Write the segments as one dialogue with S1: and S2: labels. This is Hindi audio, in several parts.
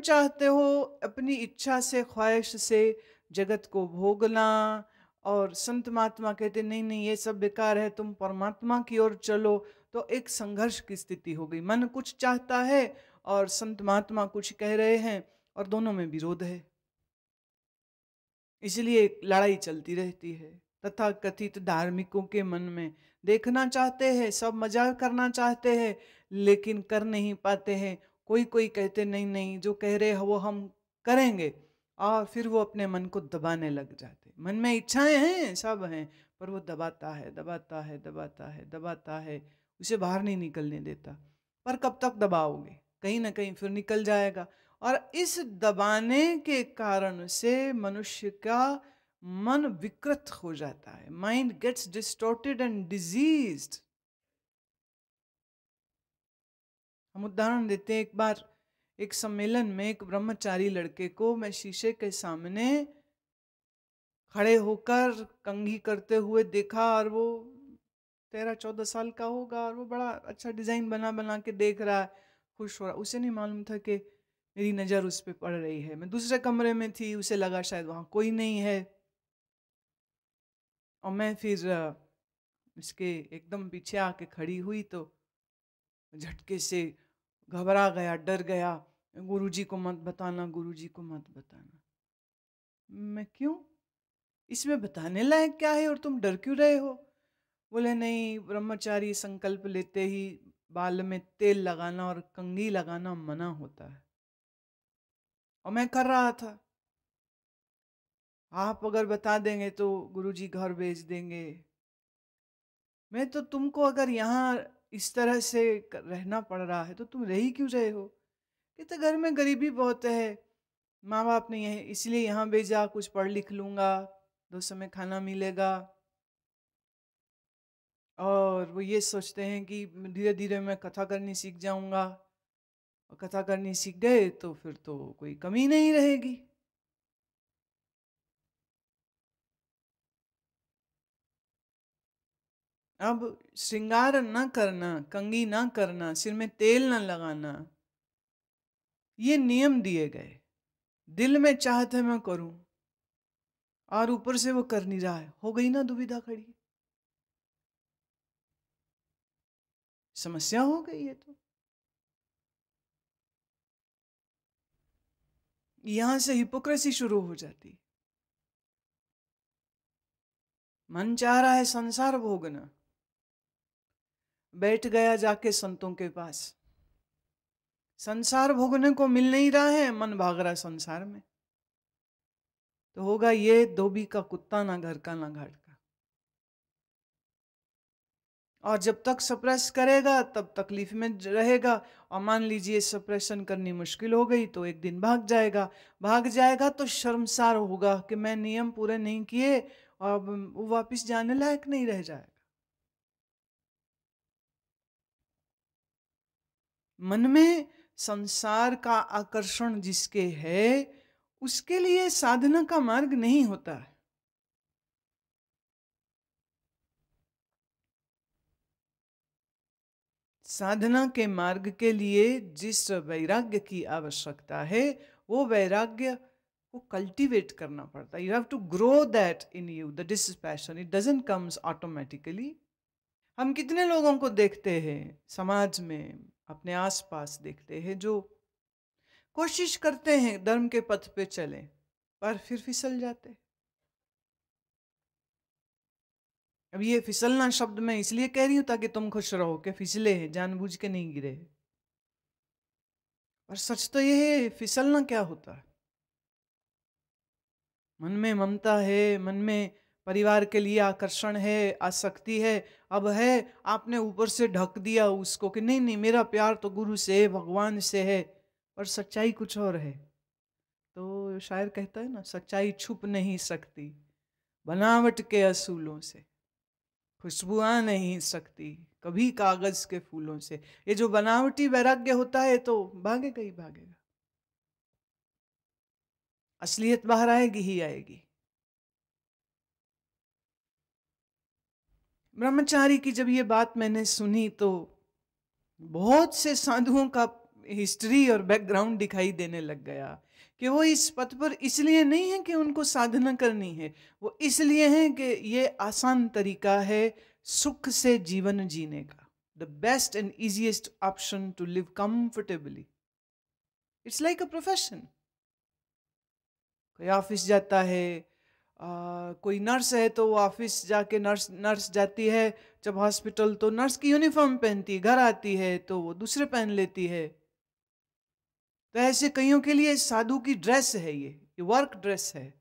S1: चाहते हो अपनी इच्छा से, ख्वाहिश से जगत को भोगना, और संत महात्मा कहते नहीं नहीं ये सब बेकार है, तुम परमात्मा की ओर चलो, तो एक संघर्ष की स्थिति हो गई। मन कुछ चाहता है और संत महात्मा कुछ कह रहे हैं, और दोनों में विरोध है। इसलिए लड़ाई चलती रहती है। तथा कथित धार्मिकों के मन में देखना चाहते हैं, सब मजाक करना चाहते हैं, लेकिन कर नहीं पाते हैं। कोई कोई कहते नहीं नहीं जो कह रहे हैं वो हम करेंगे, और फिर वो अपने मन को दबाने लग जाते। मन में इच्छाएं हैं, सब हैं, पर वो दबाता है, दबाता है, दबाता है, दबाता है, उसे बाहर नहीं निकलने देता। पर कब तक दबाओगे, कहीं ना कहीं फिर निकल जाएगा। और इस दबाने के कारण से मनुष्य का मन विकृत हो जाता है, mind gets distorted and diseased. हम उदाहरण देते हैं, एक बार एक सम्मेलन में एक ब्रह्मचारी लड़के को मैं शीशे के सामने खड़े होकर कंघी करते हुए देखा, और वो 13-14 साल का होगा, और वो बड़ा अच्छा डिजाइन बना बना के देख रहा है, खुश हो रहा। उसे नहीं मालूम था कि मेरी नज़र उस पर पड़ रही है। मैं दूसरे कमरे में थी, उसे लगा शायद वहाँ कोई नहीं है, और मैं फिर इसके एकदम पीछे आके खड़ी हुई तो झटके से घबरा गया, डर गया। गुरुजी को मत बताना, गुरुजी को मत बताना। मैं क्यों, इसमें बताने लायक क्या है और तुम डर क्यों रहे हो? बोले नहीं, ब्रह्मचारी संकल्प लेते ही बाल में तेल लगाना और कंघी लगाना मना होता है। और मैं कर रहा था, आप अगर बता देंगे तो गुरुजी घर भेज देंगे। मैं तो तुमको अगर यहाँ इस तरह से रहना पड़ रहा है तो तुम रह ही क्यों रहे हो? कहते घर में गरीबी बहुत है, माँ बाप ने यही इसलिए यहाँ भेजा, कुछ पढ़ लिख लूंगा, 2 समय खाना मिलेगा। और वो ये सोचते हैं कि धीरे धीरे मैं कथा करनी सीख जाऊंगा, और कथा करनी सीख गए तो फिर तो कोई कमी नहीं रहेगी। अब श्रृंगार न करना, कंघी न करना, सिर में तेल न लगाना, ये नियम दिए गए। दिल में चाहत है मैं करूं, और ऊपर से वो कर नहीं रहा है, हो गई ना दुविधा खड़ी, समस्या हो गई है। तो यहां से हिपोक्रेसी शुरू हो जाती। मन चाह रहा है संसार भोगना, बैठ गया जाके संतों के पास, संसार भोगने को मिल नहीं रहा है, मन भाग रहा है संसार में, तो होगा ये धोबी का कुत्ता, ना घर का ना घाट का। और जब तक सप्रेस करेगा तब तकलीफ में रहेगा, और मान लीजिए सप्रेशन करनी मुश्किल हो गई तो एक दिन भाग जाएगा। भाग जाएगा तो शर्मसार होगा कि मैं नियम पूरे नहीं किए, और वो वापस जाने लायक नहीं रह जाएगा। मन में संसार का आकर्षण जिसके है, उसके लिए साधना का मार्ग नहीं होता है। साधना के मार्ग के लिए जिस वैराग्य की आवश्यकता है, वो वैराग्य को कल्टीवेट करना पड़ता है। You have to grow that in you, the dispassion, it doesn't comes automatically. हम कितने लोगों को देखते हैं समाज में, अपने आसपास देखते हैं, जो कोशिश करते हैं धर्म के पथ पे चलें, पर फिर फिसल जाते हैं। अब ये फिसलना शब्द मैं इसलिए कह रही हूं ताकि तुम खुश रहो कि फिसले हैं, जानबूझ के नहीं गिरे। और सच तो ये है, फिसलना क्या होता है? मन में ममता है, मन में परिवार के लिए आकर्षण है, आसक्ति है, अब है, आपने ऊपर से ढक दिया उसको कि नहीं नहीं मेरा प्यार तो गुरु से है, भगवान से है, पर सच्चाई कुछ और है। तो शायर कहता है ना, सच्चाई छुप नहीं सकती बनावट के असूलों से, खुशबू आ नहीं सकती कभी कागज के फूलों से। ये जो बनावटी वैराग्य होता है तो भागेगा ही भागेगा, असलियत बाहर आएगी ही आएगी। ब्रह्मचारी की जब ये बात मैंने सुनी तो बहुत से साधुओं का हिस्ट्री और बैकग्राउंड दिखाई देने लग गया कि वो इस पथ पर इसलिए नहीं है कि उनको साधना करनी है, वो इसलिए है कि ये आसान तरीका है सुख से जीवन जीने का। The best and easiest option to live comfortably. It's like a profession. कोई ऑफिस जाता है, कोई नर्स है तो वो ऑफिस जाके नर्स नर्स जाती है, जब हॉस्पिटल तो नर्स की यूनिफॉर्म पहनती है, घर आती है तो वो दूसरे पहन लेती है। तो ऐसे कईयों के लिए साधु की ड्रेस है, ये वर्क ड्रेस है,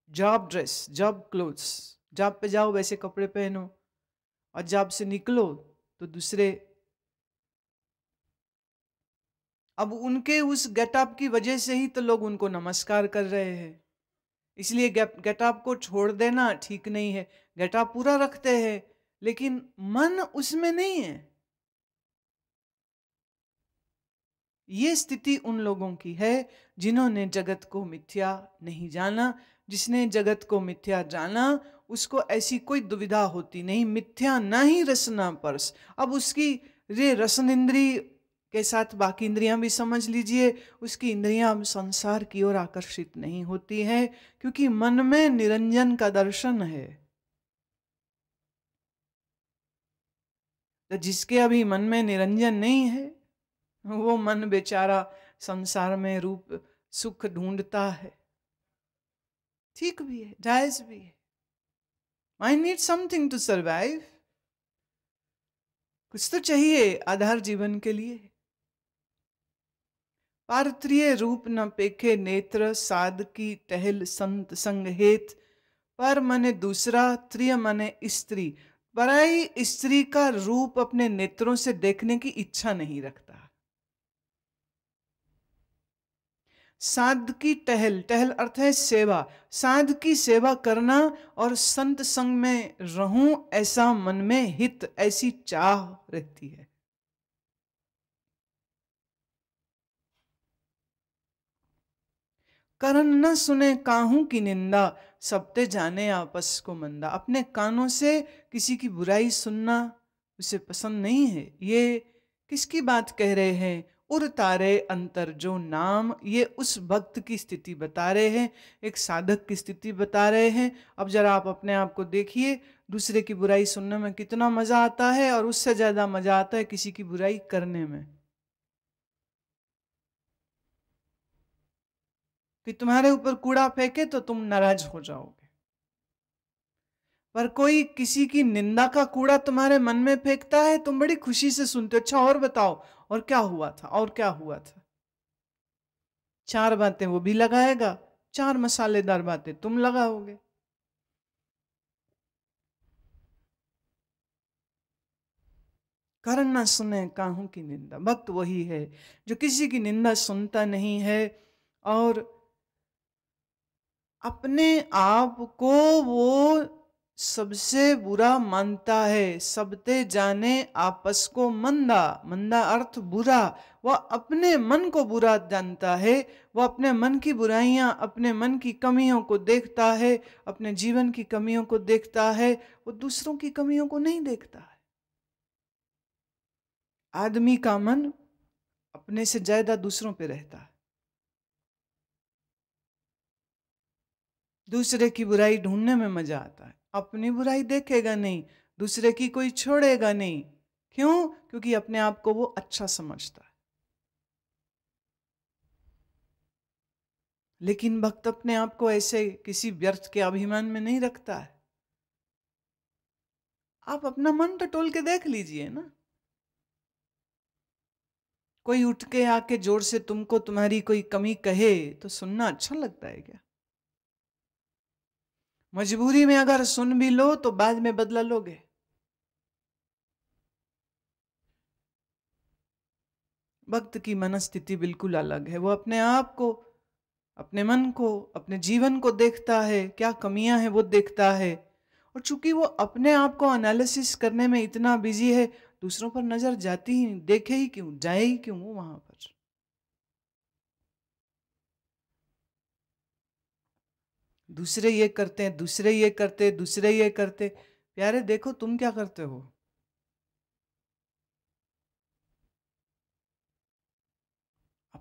S1: job dress, job clothes. Job पे जाओ वैसे कपड़े पहनो, और जॉब से निकलो तो दूसरे। अब उनके उस गेटअप की वजह से ही तो लोग उनको नमस्कार कर रहे हैं। इसलिए गेटअप को छोड़ देना ठीक नहीं है। गेटअप पूरा रखते हैं लेकिन मन उसमें नहीं है। ये स्थिति उन लोगों की है जिन्होंने जगत को मिथ्या नहीं जाना। जिसने जगत को मिथ्या जाना उसको ऐसी कोई दुविधा होती नहीं, मिथ्या ना ही रसना परस। अब उसकी ये रसन इंद्री के साथ बाकी इंद्रियां भी समझ लीजिए, उसकी इंद्रियां अब संसार की ओर आकर्षित नहीं होती हैं, क्योंकि मन में निरंजन का दर्शन है। तो जिसके अभी मन में निरंजन नहीं है, वो मन बेचारा संसार में रूप सुख ढूंढता है। ठीक भी है, जायज भी है। I need something to survive. कुछ तो चाहिए आधार जीवन के लिए। पारत्रिय रूप न पेखे नेत्र, साध की टहल संत संग हेत। पर मने दूसरा, त्रिय मने स्त्री। पराई स्त्री का रूप अपने नेत्रों से देखने की इच्छा नहीं रखता। साध की टहल, टहल अर्थ है सेवा, साध की सेवा करना और संत संग में रहूं ऐसा मन में हित, ऐसी चाह रहती है। करण न सुने काहू की निंदा, सबते जाने आपस को मंदा। अपने कानों से किसी की बुराई सुनना उसे पसंद नहीं है। ये किसकी बात कह रहे हैं? उर तारे अंतर जो नाम, ये उस भक्त की स्थिति बता रहे हैं, एक साधक की स्थिति बता रहे हैं। अब जरा आप अपने आप को देखिए, दूसरे की बुराई सुनने में कितना मजा आता है, और उससे ज्यादा मजा आता है किसी की बुराई करने में। कि तुम्हारे ऊपर कूड़ा फेंके तो तुम नाराज हो जाओगे, पर कोई किसी की निंदा का कूड़ा तुम्हारे मन में फेंकता है, तुम बड़ी खुशी से सुनते हो। अच्छा और बताओ, और क्या हुआ था, और क्या हुआ था। चार बातें वो भी लगाएगा, चार मसालेदार बातें तुम लगाओगे। कारण ना सुने काहू की निंदा। भक्त वही है जो किसी की निंदा सुनता नहीं है, और अपने आप को वो सबसे बुरा मानता है। सबते जाने आपस को मंदा, मंदा अर्थ बुरा। वह अपने मन को बुरा जानता है, वह अपने मन की बुराइयां, अपने मन की कमियों को देखता है, अपने जीवन की कमियों को देखता है, वो दूसरों की कमियों को नहीं देखता है। आदमी का मन अपने से ज्यादा दूसरों पे रहता है। दूसरे की बुराई ढूंढने में मजा आता है, अपनी बुराई देखेगा नहीं, दूसरे की कोई छोड़ेगा नहीं। क्यों? क्योंकि अपने आप को वो अच्छा समझता है। लेकिन भक्त अपने आप को ऐसे किसी व्यर्थ के अभिमान में नहीं रखता है। आप अपना मन तो टोल के देख लीजिए ना। कोई उठ के आके जोर से तुमको तुम्हारी कोई कमी कहे तो सुनना अच्छा लगता है क्या? मजबूरी में अगर सुन भी लो तो बाद में बदला लोगे। भक्त की मनस्थिति बिल्कुल अलग है। वो अपने आप को, अपने मन को, अपने जीवन को देखता है, क्या कमियां हैं वो देखता है। और चूंकि वो अपने आप को एनालिसिस करने में इतना बिजी है, दूसरों पर नजर जाती ही नहीं, देखे ही क्यों, जाए ही क्यों वो वहां पर। दूसरे ये करते हैं, दूसरे ये करते, दूसरे ये करते। प्यारे देखो तुम क्या करते हो।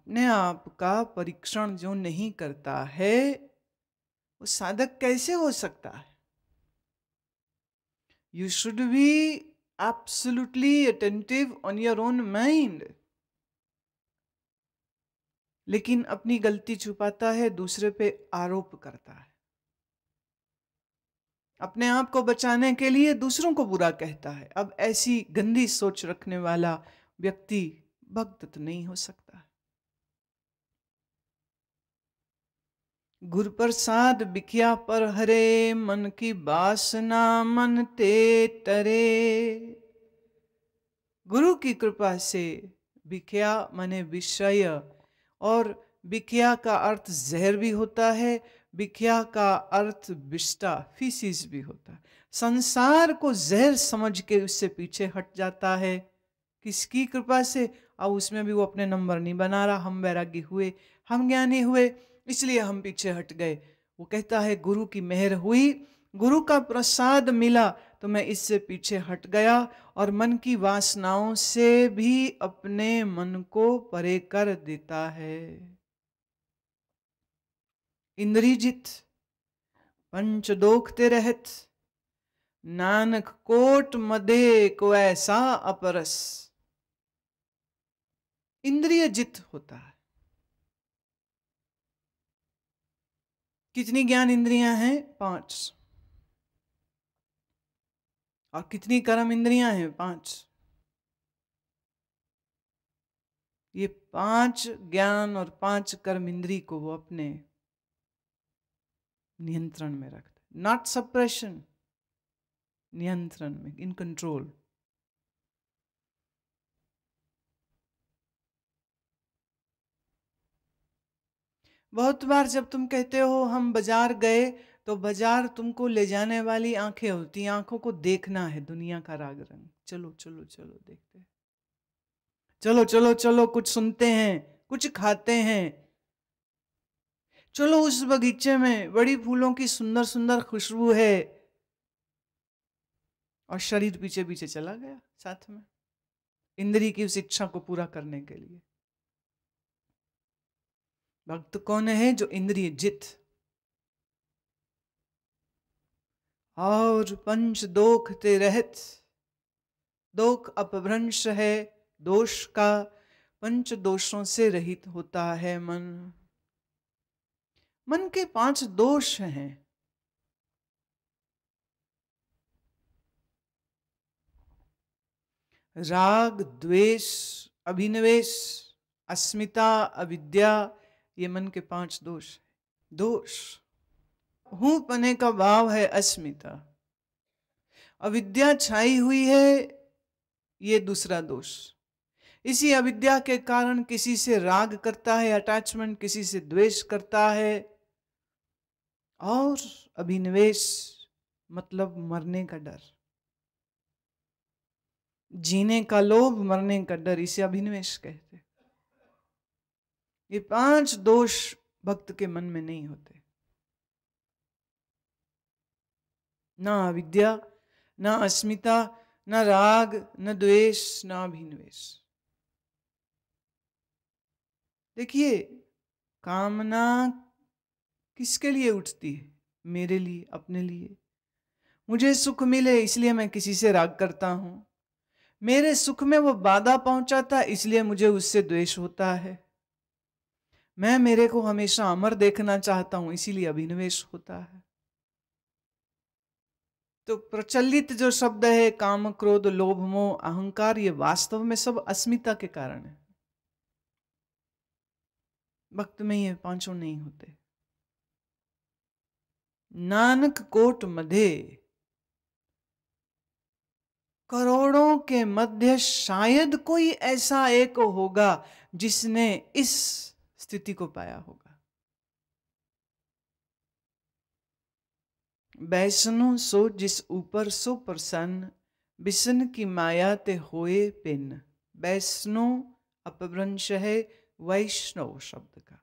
S1: अपने आप का परीक्षण जो नहीं करता है वो साधक कैसे हो सकता है? You should be absolutely attentive on your own mind. लेकिन अपनी गलती छुपाता है, दूसरे पे आरोप करता है। अपने आप को बचाने के लिए दूसरों को बुरा कहता है। अब ऐसी गंदी सोच रखने वाला व्यक्ति भक्त तो नहीं हो सकता। गुरु प्रसाद बिखिया पर हरे, मन की वासना मन ते तरे। गुरु की कृपा से बिखिया माने विषय, और बिखिया का अर्थ जहर भी होता है, बिखिया का अर्थ विष्टा फीसिस भी होता है। संसार को जहर समझ के उससे पीछे हट जाता है। किसकी कृपा से? अब उसमें भी वो अपने नंबर नहीं बना रहा। हम वैरागी हुए, हम ज्ञानी हुए, इसलिए हम पीछे हट गए। वो कहता है गुरु की मेहर हुई, गुरु का प्रसाद मिला तो मैं इससे पीछे हट गया और मन की वासनाओं से भी अपने मन को परे कर देता है। इंद्री जित पंच दोखते रहत, नानक कोट मदे को ऐसा अपरस। इंद्रिय जित होता है। कितनी ज्ञान इंद्रियां हैं? 5। और कितनी कर्म इंद्रियां हैं? 5। ये 5 ज्ञान और 5 कर्म इंद्री को वो अपने नियंत्रण में रखता है। नॉट सप्रेशन, नियंत्रण में, इन कंट्रोल। बहुत बार जब तुम कहते हो हम बाजार गए, तो बाजार तुमको ले जाने वाली आंखें होती हैं। आंखों को देखना है दुनिया का राग रंग। चलो चलो चलो देखते हैं, चलो चलो चलो कुछ सुनते हैं, कुछ खाते हैं, चलो उस बगीचे में बड़ी फूलों की सुंदर सुंदर खुशबू है, और शरीर पीछे पीछे चला गया साथ में, इंद्री की उस इच्छा को पूरा करने के लिए। भक्त कौन है? जो इंद्रिय जित और पंच दोख ते रहत। दोख अपभ्रंश है, दोष का। पंच दोषों से रहित होता है मन। मन के 5 दोष हैं। राग, द्वेष, अभिनिवेश, अस्मिता, अविद्या, ये मन के 5 दोष है। दोष हूं पने का भाव है अस्मिता। अविद्या छाई हुई है, ये दूसरा दोष। इसी अविद्या के कारण किसी से राग करता है, अटैचमेंट, किसी से द्वेष करता है, और अभिनिवेश मतलब मरने का डर, जीने का लोभ, मरने का डर, इसे अभिनिवेश कहते हैं। ये 5 दोष भक्त के मन में नहीं होते। ना अविद्या, ना अस्मिता, न राग, न द्वेष, न अभिनिवेश। देखिए, कामना किसके लिए उठती है? मेरे लिए, अपने लिए। मुझे सुख मिले इसलिए मैं किसी से राग करता हूं। मेरे सुख में वो बाधा पहुंचाता इसलिए मुझे उससे द्वेष होता है। मैं मेरे को हमेशा अमर देखना चाहता हूं, इसीलिए अभिनिवेश होता है। तो प्रचलित जो शब्द है काम, क्रोध, लोभ, मोह, अहंकार, ये वास्तव में सब अस्मिता के कारण है। भक्त में ये 5 नहीं होते। नानक कोट मध्य, करोड़ों के मध्य शायद कोई ऐसा एक होगा जिसने इस स्थिति को पाया होगा। बैसनो सो जिस ऊपर सो प्रसन्न, बिसन की माया ते होए पिन। बैसनो अपभ्रंश है वैष्णव शब्द का।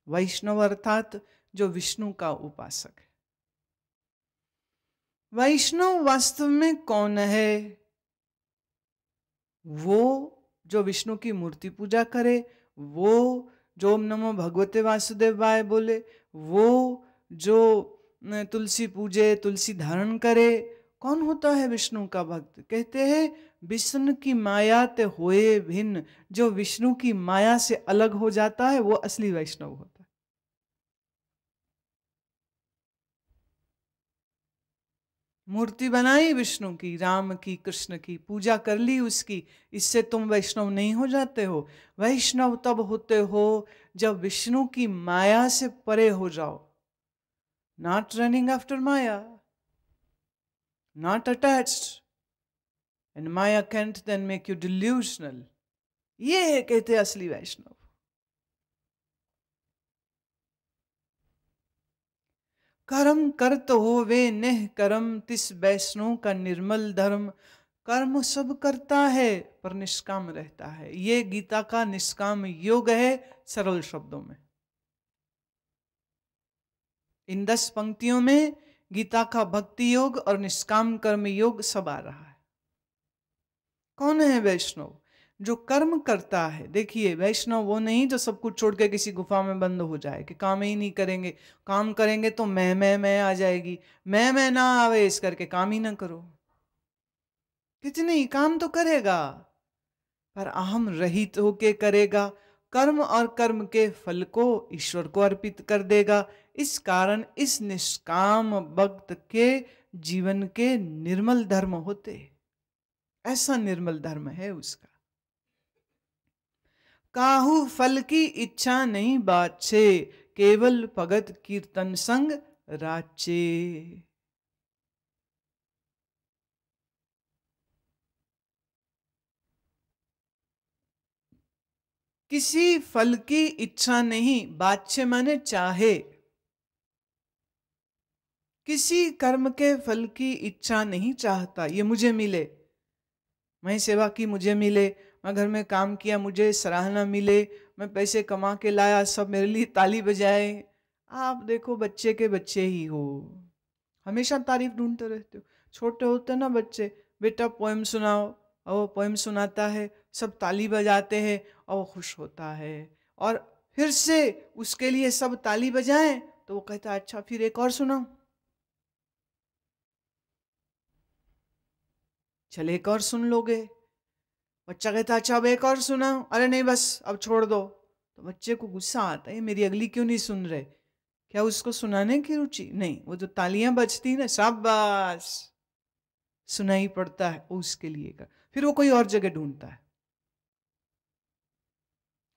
S1: वैष्णव अर्थात जो विष्णु का उपासक है। वैष्णव वास्तव में कौन है? वो जो विष्णु की मूर्ति पूजा करे, वो जो ओम नमो भगवते वासुदेवाय बोले, वो जो तुलसी पूजे, तुलसी धारण करे, कौन होता है विष्णु का भक्त? कहते हैं विष्णु की माया ते होए भिन्न, जो विष्णु की माया से अलग हो जाता है वो असली वैष्णव होता है। मूर्ति बनाई विष्णु की, राम की, कृष्ण की, पूजा कर ली उसकी, इससे तुम वैष्णव नहीं हो जाते हो। वैष्णव तब होते हो जब विष्णु की माया से परे हो जाओ। Not running after maya, not attached, and maya can't then make you delusional. ये है कहते असली वैष्णव। कर्म करत होवे नेह कर्म, तिस वैष्णव का निर्मल धर्म। कर्म सब करता है पर निष्काम रहता है। ये गीता का निष्काम योग है सरल शब्दों में। इन 10 पंक्तियों में गीता का भक्ति योग और निष्काम कर्म योग सब आ रहा है। कौन है वैष्णव? जो कर्म करता है। देखिए वैष्णव वो नहीं जो सब कुछ छोड़ के किसी गुफा में बंद हो जाए कि काम ही नहीं करेंगे। काम करेंगे तो मैं आ जाएगी, मैं ना आवे इस करके काम ही ना करो। कुछ नहीं, काम तो करेगा पर अहम रहित होके करेगा। कर्म और कर्म के फल को ईश्वर को अर्पित कर देगा। इस कारण इस निष्काम भक्त के जीवन के निर्मल धर्म होते। ऐसा निर्मल धर्म है उसका। काहू फल की इच्छा नहीं बाछे, केवल भगत कीर्तन संग राचे। किसी फल की इच्छा नहीं, बाछे माने चाहे। किसी कर्म के फल की इच्छा नहीं चाहता, ये मुझे मिले, मैं सेवा की मुझे मिले, मैं घर में काम किया मुझे सराहना मिले, मैं पैसे कमा के लाया सब मेरे लिए ताली बजाए। आप देखो बच्चे के बच्चे ही हो, हमेशा तारीफ ढूंढते रहते हो। छोटे होते ना बच्चे, बेटा पोएम सुनाओ, और वो पोएम सुनाता है, सब ताली बजाते हैं और वो खुश होता है। और फिर से उसके लिए सब ताली बजाएं तो वो कहता है अच्छा फिर एक और सुनाओ, चल एक और सुन लोगे। बच्चा कहता अच्छा अब एक और सुनाओ, अरे नहीं बस अब छोड़ दो। तो बच्चे को गुस्सा आता है मेरी अगली क्यों नहीं सुन रहे। क्या उसको सुनाने की रुचि नहीं, वो जो तालियां बजती ना शाबाश सुनाई पड़ता है उसके लिए का। फिर वो कोई और जगह ढूंढता है,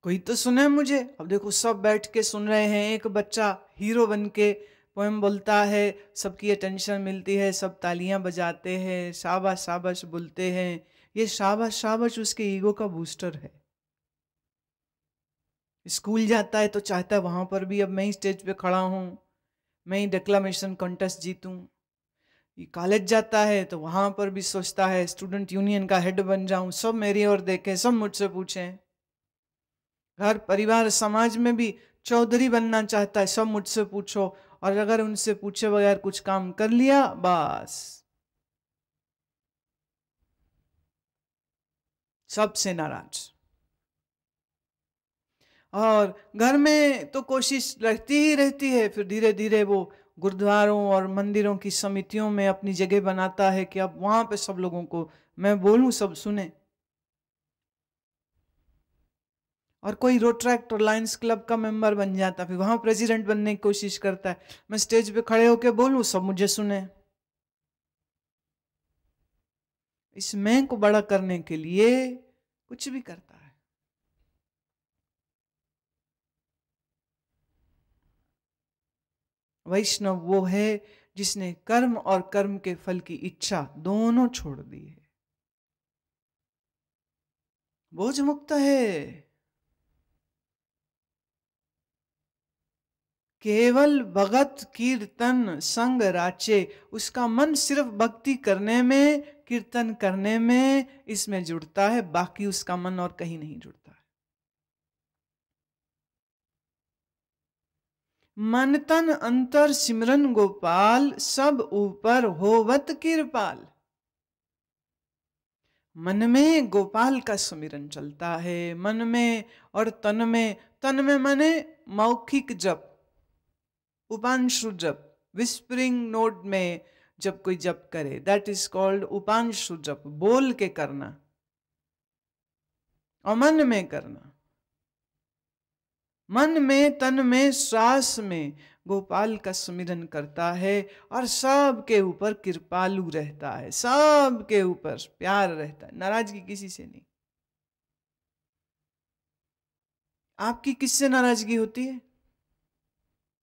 S1: कोई तो सुने मुझे। अब देखो सब बैठ के सुन रहे हैं, एक बच्चा हीरो बन के पोएम बोलता है, सबकी अटेंशन मिलती है, सब तालियां बजाते हैं, शाबाश शाबाश बोलते हैं। ये शाबाश शाबाश उसके ईगो का बूस्टर है। स्कूल जाता है तो चाहता है वहां पर भी अब मैं ही स्टेज पे खड़ा हूं, मैं ही डिक्लामेशन कॉन्टेस्ट जीतूं। कॉलेज जाता है तो वहां पर भी सोचता है स्टूडेंट यूनियन का हेड बन जाऊं, सब मेरी ओर देखें, सब मुझसे पूछें। घर परिवार समाज में भी चौधरी बनना चाहता है, सब मुझसे पूछो, और अगर उनसे पूछे बगैर कुछ काम कर लिया बस सबसे नाराज। और घर में तो कोशिश रहती ही रहती है, फिर धीरे धीरे वो गुरुद्वारों और मंदिरों की समितियों में अपनी जगह बनाता है कि अब वहां पे सब लोगों को मैं बोलूं सब सुने। और कोई रोटरैक्ट और लायंस क्लब का मेंबर बन जाता, फिर वहां प्रेसिडेंट बनने की कोशिश करता है, मैं स्टेज पे खड़े होकर बोलूं सब मुझे सुने। इस मैं को बड़ा करने के लिए कुछ भी करता है। वैष्णव वो है जिसने कर्म और कर्म के फल की इच्छा दोनों छोड़ दी है, बोझ मुक्त है। केवल भगत कीर्तन संग राचे, उसका मन सिर्फ भक्ति करने में, कीर्तन करने में, इसमें जुड़ता है, बाकी उसका मन और कहीं नहीं जुड़ता है। मन तन अंतर सिमरन गोपाल, सब ऊपर होवत कृपाल। मन में गोपाल का सुमिरन चलता है, मन में और तन में तन में माने मौखिक जप, उपांशु जप, विस्परिंग नोट में जब कोई जप करे, दैट इज कॉल्ड उपांशु जप, बोल के करना और मन में करना। मन में, तन में, श्वास में गोपाल का सुमिरन करता है और सबके ऊपर कृपालु रहता है, सबके ऊपर प्यार रहता है, नाराजगी किसी से नहीं। आपकी किससे नाराजगी होती है?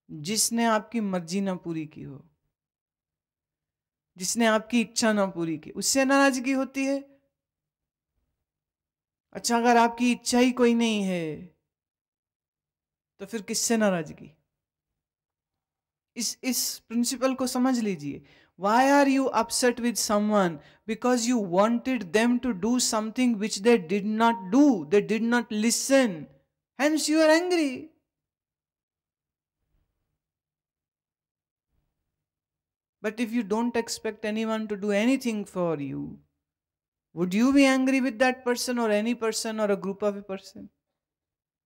S1: जिसने आपकी मर्जी ना पूरी की हो, जिसने आपकी इच्छा ना पूरी की, उससे नाराजगी होती है। अच्छा, अगर आपकी इच्छा ही कोई नहीं है तो फिर किससे नाराजगी? इस प्रिंसिपल को समझ लीजिए। Why are you upset with someone? Because you wanted them to do something which they did not do, they did not listen, hence you are angry. But if you don't expect anyone to do anything for you, would you be angry with that person or any person or a group of a person?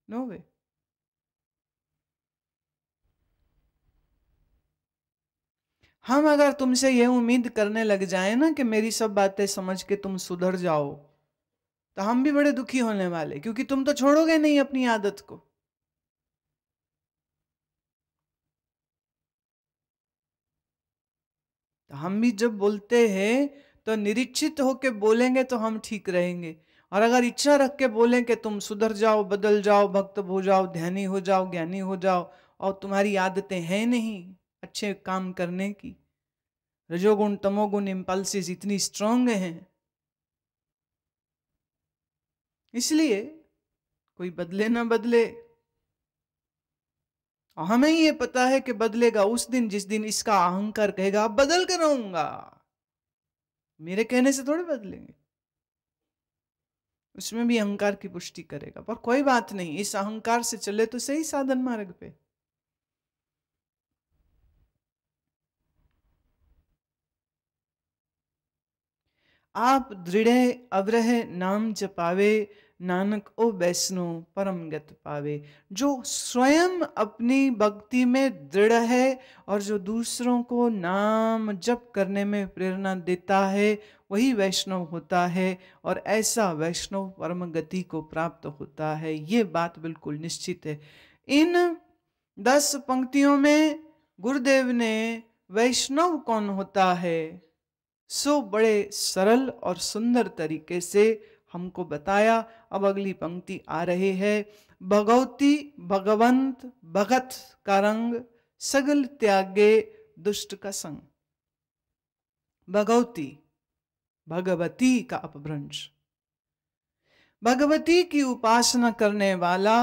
S1: No way. हम अगर तुमसे यह उम्मीद करने लग जाए ना कि मेरी सब बातें समझ के तुम सुधर जाओ, तो हम भी बड़े दुखी होने वाले, क्योंकि तुम तो छोड़ोगे नहीं अपनी आदत को। तो हम भी जब बोलते हैं तो निरीक्षित होकर बोलेंगे तो हम ठीक रहेंगे, और अगर इच्छा रख के बोलें कि तुम सुधर जाओ, बदल जाओ, भक्त हो जाओ, ध्यानी हो जाओ, ज्ञानी हो जाओ, और तुम्हारी आदतें हैं नहीं अच्छे काम करने की, रजोगुण तमोगुण इंपल्सिस इतनी स्ट्रांग हैं, इसलिए कोई बदले ना बदले। और हमें ये पता है कि बदलेगा उस दिन जिस दिन इसका अहंकार कहेगा अब बदल कर रहूंगा, मेरे कहने से थोड़े बदलेंगे, उसमें भी अहंकार की पुष्टि करेगा। पर कोई बात नहीं, इस अहंकार से चले तो सही साधन मार्ग पे। आप दृढ़ अवरह नाम जपावे, नानक ओ वैष्णो परम गत पावे। जो स्वयं अपनी भक्ति में दृढ़ है और जो दूसरों को नाम जप करने में प्रेरणा देता है, वही वैष्णव होता है, और ऐसा वैष्णव परम गति को प्राप्त होता है। ये बात बिल्कुल निश्चित है। इन 10 पंक्तियों में गुरुदेव ने वैष्णव कौन होता है सो बड़े सरल और सुंदर तरीके से हमको बताया। अब अगली पंक्ति आ रही है। भगवती भगवंत भगत का रंग, सगल त्यागे दुष्ट का संग। भगवती, भगवती का अपभ्रंश। भगवती की उपासना करने वाला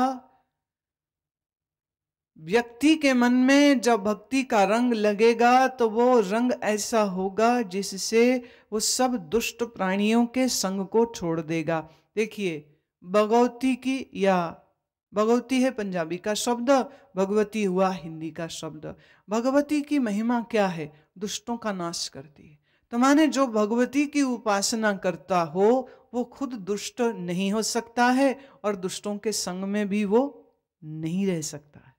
S1: व्यक्ति के मन में जब भक्ति का रंग लगेगा तो वो रंग ऐसा होगा जिससे वो सब दुष्ट प्राणियों के संग को छोड़ देगा। देखिए, भगवती की, या भगवती है पंजाबी का शब्द, भगवती हुआ हिंदी का शब्द। भगवती की महिमा क्या है? दुष्टों का नाश करती है। तो माने जो भगवती की उपासना करता हो वो खुद दुष्ट नहीं हो सकता है और दुष्टों के संग में भी वो नहीं रह सकता है।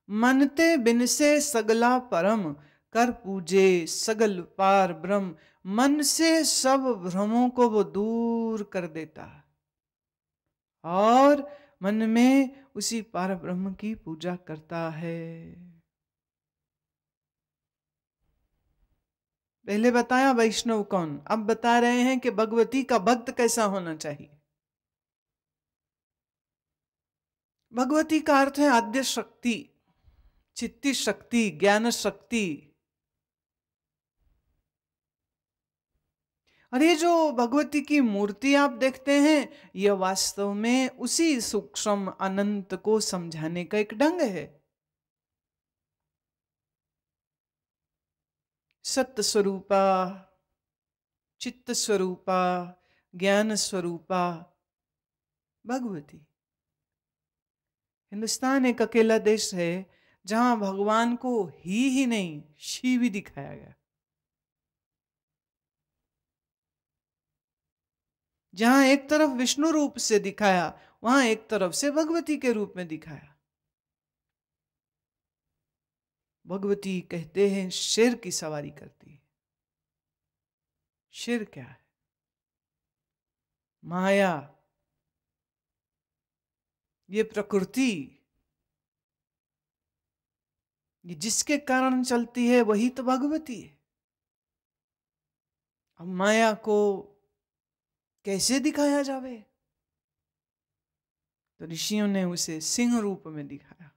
S1: मनते बिन से सगला परम, कर पूजे सगल पार ब्रह्म। मन से सब भ्रमों को वो दूर कर देता है और मन में उसी पार ब्रह्म की पूजा करता है। पहले बताया वैष्णव कौन, अब बता रहे हैं कि भगवती का भक्त कैसा होना चाहिए। भगवती का अर्थ है आद्य शक्ति, चित्ती शक्ति, ज्ञान शक्ति। और ये जो भगवती की मूर्ति आप देखते हैं, यह वास्तव में उसी सूक्ष्म अनंत को समझाने का एक ढंग है। सत्य स्वरूपा, चित्त स्वरूपा, ज्ञान स्वरूपा भगवती। हिंदुस्तान एक अकेला देश है जहां भगवान को ही नहीं, शिव भी दिखाया गया। जहां एक तरफ विष्णु रूप से दिखाया, वहां एक तरफ से भगवती के रूप में दिखाया। भगवती कहते हैं शेर की सवारी करती है। शेर क्या है? माया, ये प्रकृति, ये जिसके कारण चलती है वही तो भगवती है। अब माया को कैसे दिखाया जावे? तो ऋषियों ने उसे सिंह रूप में दिखाया।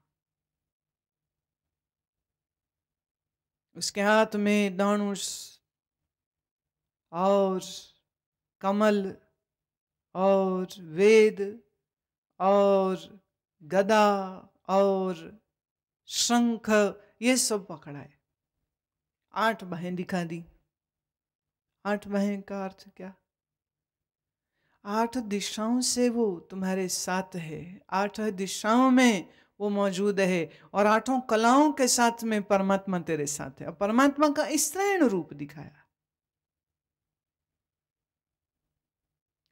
S1: उसके हाथ में धनुष और कमल और वेद और गदा और शंख, ये सब पकड़ा है। 8 बाहें दिखा दी। 8 बाहें का अर्थ क्या? 8 दिशाओं से वो तुम्हारे साथ है, 8 दिशाओं में वो मौजूद है, और 8 कलाओं के साथ में परमात्मा तेरे साथ है। और परमात्मा का स्त्रैण रूप दिखाया।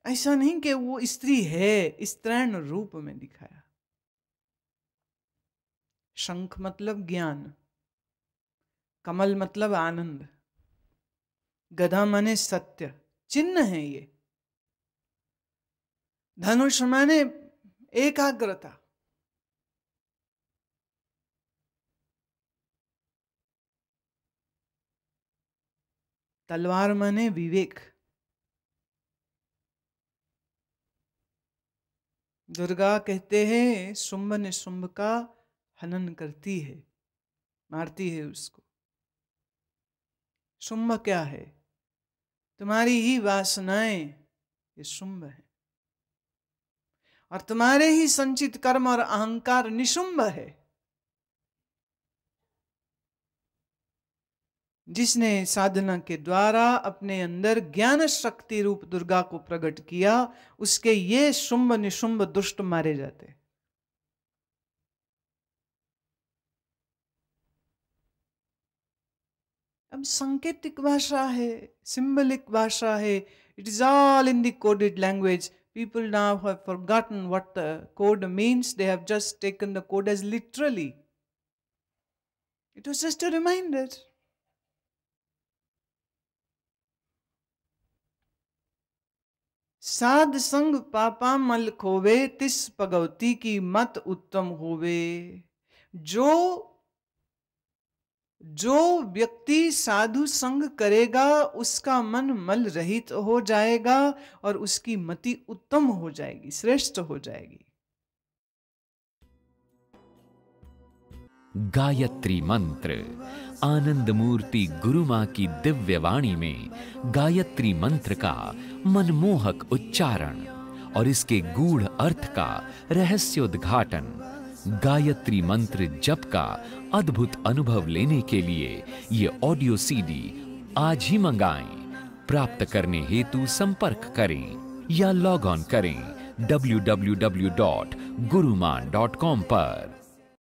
S1: ऐसा नहीं कि वो स्त्री है, स्त्रैण रूप में दिखाया। शंख मतलब ज्ञान, कमल मतलब आनंद, गधा माने सत्य, चिन्ह है ये। धनुष माने एकाग्रता, तलवार माने विवेक। दुर्गा कहते हैं शुंभ निशुंभ का हनन करती है, मारती है उसको। शुंभ क्या है? तुम्हारी ही वासनाएं ये शुंभ है, और तुम्हारे ही संचित कर्म और अहंकार निशुंभ है। जिसने साधना के द्वारा अपने अंदर ज्ञान शक्ति रूप दुर्गा को प्रकट किया, उसके ये शुंभ निशुंभ दुष्ट मारे जाते। अब सांकेतिक भाषा है, सिंबलिक भाषा है। It is all in the coded language. People now have forgotten what the code means. They have just taken the code as literally. It was just a reminder. साध संग पापा मल खोवे, तिस भगवती की मत उत्तम होवे। जो व्यक्ति साधु संग करेगा उसका मन मल रहित हो जाएगा और उसकी मति उत्तम हो जाएगी, श्रेष्ठ हो जाएगी।
S2: गायत्री मंत्र आनंद मूर्ति गुरु मां की दिव्य वाणी में गायत्री मंत्र का मनमोहक उच्चारण और इसके गूढ़ अर्थ का रहस्योद्घाटन। गायत्री मंत्र जप का अद्भुत अनुभव लेने के लिए ये ऑडियो सीडी आज ही मंगाएं। प्राप्त करने हेतु संपर्क करें या लॉग ऑन करें www.guruman.com पर।